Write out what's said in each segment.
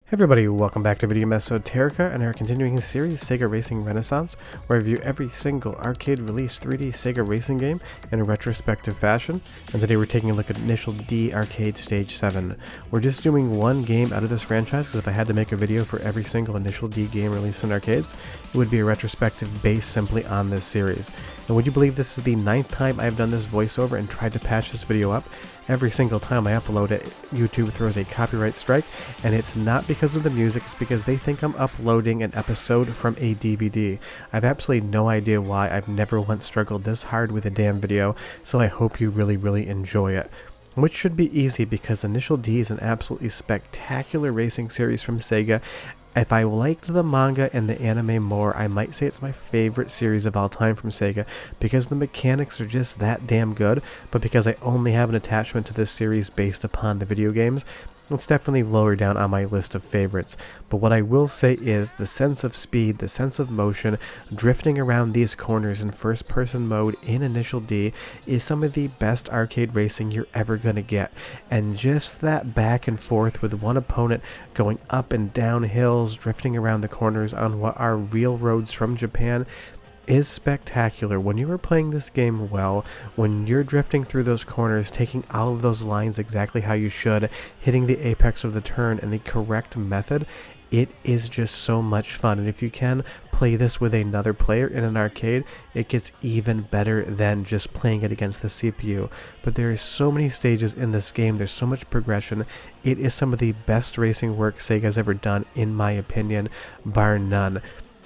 Hey everybody, welcome back to Video Mesoterica and our continuing series Sega Racing Renaissance, where I review every single arcade release 3D Sega racing game in a retrospective fashion, and today we're taking a look at Initial D Arcade Stage 7. We're just doing one game out of this franchise, because if I had to make a video for every single Initial D game released in arcades, it would be a retrospective based simply on this series. And would you believe this is the 9th time I've done this voiceover and tried to patch this video up? Every single time I upload it, YouTube throws a copyright strike, and it's not because of the music, it's because they think I'm uploading an episode from a DVD. I've absolutely no idea why. I've never once struggled this hard with a damn video, so I hope you really enjoy it. Which should be easy because Initial D is an absolutely spectacular racing series from Sega. If I liked the manga and the anime more, I might say it's my favorite series of all time from Sega, because the mechanics are just that damn good, but because I only have an attachment to this series based upon the video games, it's definitely lower down on my list of favorites. But what I will say is the sense of speed, the sense of motion, drifting around these corners in first-person mode in Initial D is some of the best arcade racing you're ever gonna get. And just that back and forth with one opponent going up and down hills, drifting around the corners on what are real roads from Japan, is spectacular. When you are playing this game well, when you're drifting through those corners, taking all of those lines exactly how you should, hitting the apex of the turn in the correct method, it is just so much fun. And if you can play this with another player in an arcade, it gets even better than just playing it against the CPU. But there are so many stages in this game, there's so much progression. It is some of the best racing work Sega's ever done, in my opinion, bar none.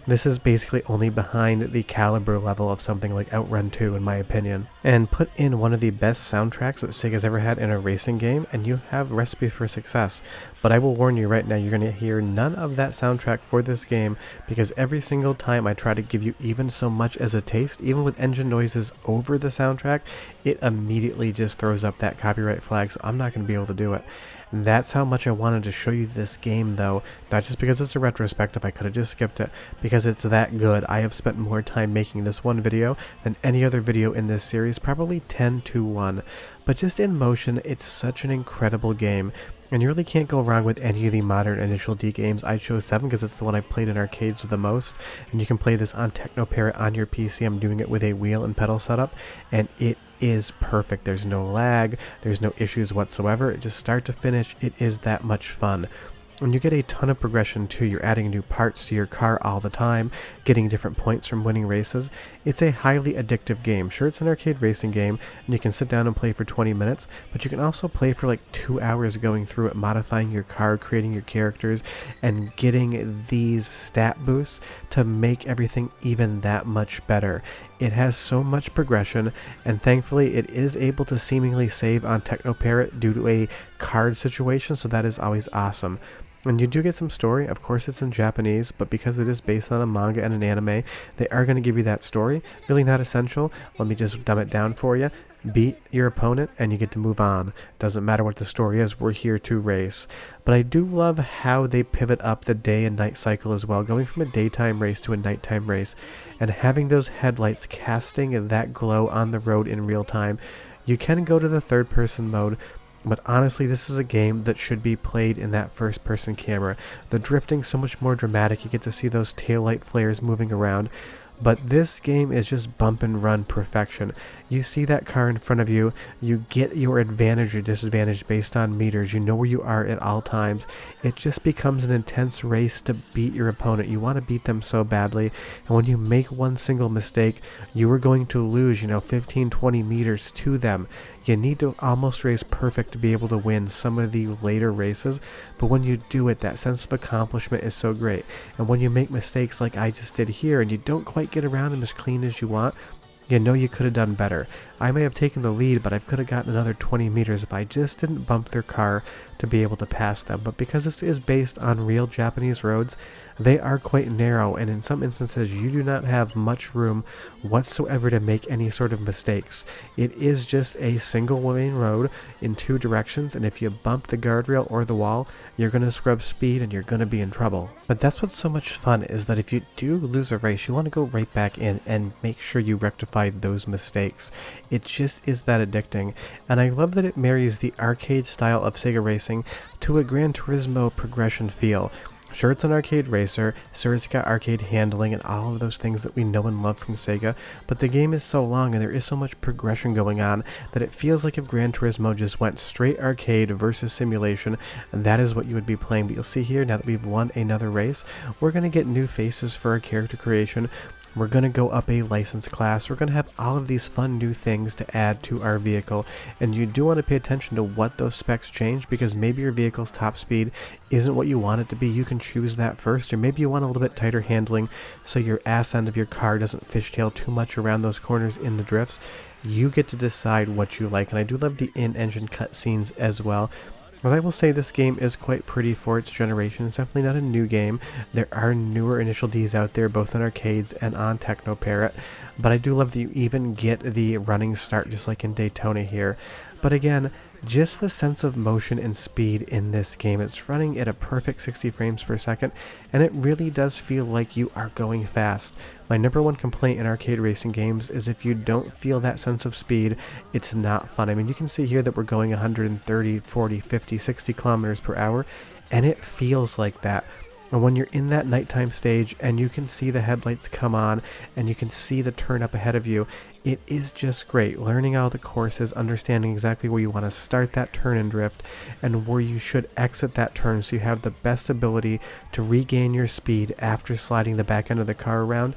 This is basically only behind the caliber level of something like OutRun 2 in my opinion. And put in one of the best soundtracks that Sega's ever had in a racing game and you have a recipe for success. But I will warn you right now, you're going to hear none of that soundtrack for this game, because every single time I try to give you even so much as a taste, even with engine noises over the soundtrack, it immediately just throws up that copyright flag, so I'm not going to be able to do it. And that's how much I wanted to show you this game though, not just because it's a retrospective, I could have just skipped it, because it's that good. I have spent more time making this one video than any other video in this series, probably 10 to 1. But just in motion, it's such an incredible game. And you really can't go wrong with any of the modern Initial D games. I chose 7 because it's the one I played in arcades the most. And you can play this on Technoparrot on your PC. I'm doing it with a wheel and pedal setup. And it is perfect. There's no lag. There's no issues whatsoever. It just start to finish, it is that much fun. And you get a ton of progression too. You're adding new parts to your car all the time, getting different points from winning races. It's a highly addictive game. Sure, it's an arcade racing game, and you can sit down and play for 20 minutes, but you can also play for like 2 hours going through it, modifying your car, creating your characters, and getting these stat boosts to make everything even that much better. It has so much progression, and thankfully it is able to seemingly save on Technoparrot due to a card situation, so that is always awesome. And you do get some story. Of course it's in Japanese, but because it is based on a manga and an anime, they are going to give you that story. Really not essential. Let me just dumb it down for you. Beat your opponent and you get to move on. Doesn't matter what the story is, we're here to race. But I do love how they pivot up the day and night cycle as well, going from a daytime race to a nighttime race, and having those headlights casting that glow on the road in real time. You can go to the third person mode, but honestly, this is a game that should be played in that first-person camera. The drifting's so much more dramatic, you get to see those taillight flares moving around. But this game is just bump and run perfection. You see that car in front of you, you get your advantage or disadvantage based on meters, you know where you are at all times. It just becomes an intense race to beat your opponent. You want to beat them so badly, and when you make one single mistake, you are going to lose, 15-20 meters to them. You need to almost race perfect to be able to win some of the later races, but when you do it, that sense of accomplishment is so great. And when you make mistakes like I just did here, and you don't quite get around them as clean as you want, you know you could have done better. I may have taken the lead, but I could have gotten another 20 meters if I just didn't bump their car to be able to pass them. But because this is based on real Japanese roads, they are quite narrow, and in some instances you do not have much room whatsoever to make any sort of mistakes. It is just a single lane road in 2 directions, and if you bump the guardrail or the wall, you're going to scrub speed and you're going to be in trouble. But that's what's so much fun, is that if you do lose a race, you want to go right back in and make sure you rectify those mistakes. It just is that addicting, and I love that it marries the arcade style of Sega racing to a Gran Turismo progression feel. Sure, it's an arcade racer, sure it's got arcade handling and all of those things that we know and love from Sega, but the game is so long and there is so much progression going on that it feels like if Gran Turismo just went straight arcade versus simulation, and that is what you would be playing. But you'll see here, now that we've won another race, we're going to get new faces for our character creation. We're going to go up a license class. We're going to have all of these fun new things to add to our vehicle. And you do want to pay attention to what those specs change, because maybe your vehicle's top speed isn't what you want it to be. You can choose that first. Or maybe you want a little bit tighter handling so your ass end of your car doesn't fishtail too much around those corners in the drifts. You get to decide what you like. And I do love the in-engine cutscenes as well. But I will say this game is quite pretty for its generation. It's definitely not a new game. There are newer Initial Ds out there, both on arcades and on Techno Parrot. But I do love that you even get the running start, just like in Daytona here. But again, just the sense of motion and speed in this game. It's running at a perfect 60 frames per second, and it really does feel like you are going fast. My number one complaint in arcade racing games is if you don't feel that sense of speed, it's not fun. I mean, you can see here that we're going 130, 40, 50, 60 kilometers per hour, and it feels like that. And when you're in that nighttime stage and you can see the headlights come on and you can see the turn up ahead of you, it is just great. Learning all the courses, understanding exactly where you want to start that turn and drift and where you should exit that turn so you have the best ability to regain your speed after sliding the back end of the car around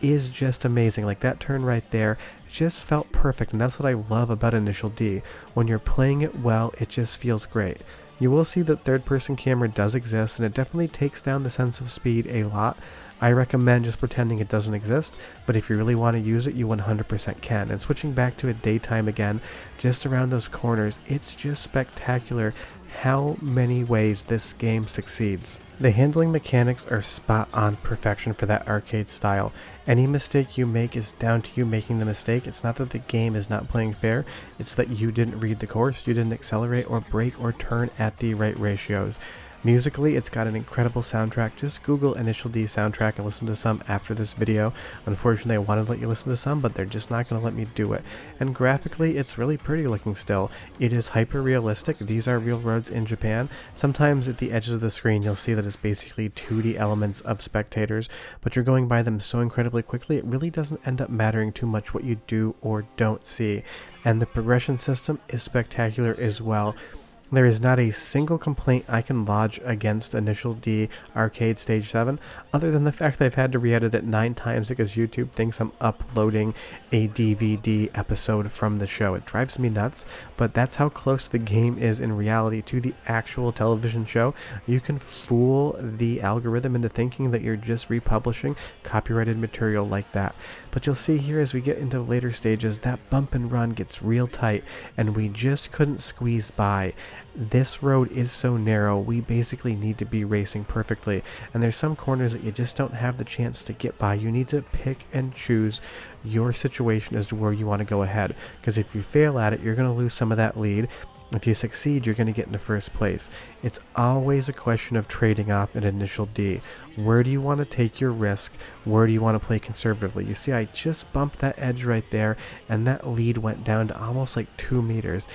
is just amazing. Like that turn right there just felt perfect, and that's what I love about Initial D. When you're playing it well, it just feels great. You will see that third-person camera does exist, and it definitely takes down the sense of speed a lot. I recommend just pretending it doesn't exist, but if you really want to use it, you 100% can. And switching back to a daytime again, just around those corners, it's just spectacular how many ways this game succeeds. The handling mechanics are spot on perfection for that arcade style. Any mistake you make is down to you making the mistake. It's not that the game is not playing fair, it's that you didn't read the course, you didn't accelerate or brake or turn at the right ratios. Musically, it's got an incredible soundtrack. Just Google Initial D soundtrack and listen to some after this video. Unfortunately, I wanted to let you listen to some, but they're just not going to let me do it. And graphically, it's really pretty looking still. It is hyper-realistic. These are real roads in Japan. Sometimes at the edges of the screen, you'll see that it's basically 2D elements of spectators, but you're going by them so incredibly quickly, it really doesn't end up mattering too much what you do or don't see. And the progression system is spectacular as well. There is not a single complaint I can lodge against Initial D Arcade Stage 7, other than the fact that I've had to re-edit it 9 times because YouTube thinks I'm uploading a DVD episode from the show. It drives me nuts, but that's how close the game is in reality to the actual television show. You can fool the algorithm into thinking that you're just republishing copyrighted material like that. But you'll see here as we get into later stages, that bump and run gets real tight, and we just couldn't squeeze by. This road is so narrow, we basically need to be racing perfectly, and there's some corners that you just don't have the chance to get by. You need to pick and choose your situation as to where you want to go ahead, because if you fail at it, you're going to lose some of that lead. If you succeed, you're going to get into first place. It's always a question of trading off an Initial D. Where do you want to take your risk? Where do you want to play conservatively? You see, I just bumped that edge right there, and that lead went down to almost like 2 meters.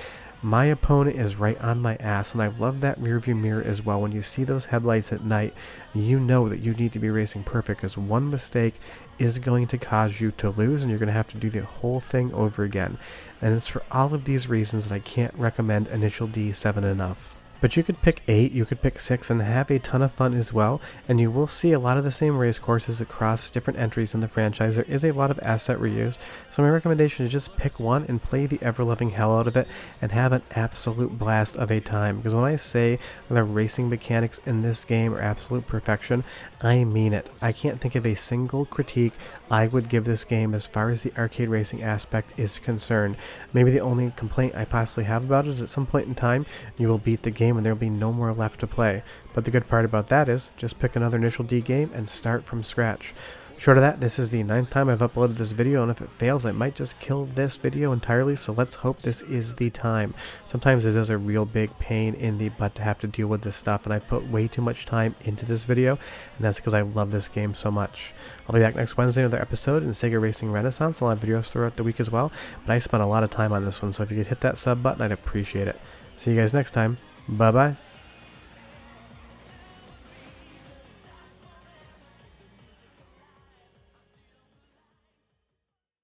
My opponent is right on my ass, and I love that rearview mirror as well. When you see those headlights at night, you know that you need to be racing perfect, because one mistake is going to cause you to lose, and you're going to have to do the whole thing over again. And it's for all of these reasons that I can't recommend Initial D 7 enough. But you could pick 8, you could pick 6, and have a ton of fun as well, and you will see a lot of the same race courses across different entries in the franchise. There is a lot of asset reuse, so my recommendation is just pick one and play the ever-loving hell out of it and have an absolute blast of a time. Because when I say the racing mechanics in this game are absolute perfection, I mean it. I can't think of a single critique I would give this game as far as the arcade racing aspect is concerned. Maybe the only complaint I possibly have about it is at some point in time you will beat the game and there will be no more left to play. But the good part about that is just pick another Initial D game and start from scratch. Short of that, this is the 9th time I've uploaded this video, and if it fails, I might just kill this video entirely, so let's hope this is the time. Sometimes it is a real big pain in the butt to have to deal with this stuff, and I put way too much time into this video, and that's because I love this game so much. I'll be back next Wednesday with another episode in Sega Racing Renaissance. I'll have videos throughout the week as well, but I spent a lot of time on this one, so if you could hit that sub button, I'd appreciate it. See you guys next time. Bye-bye.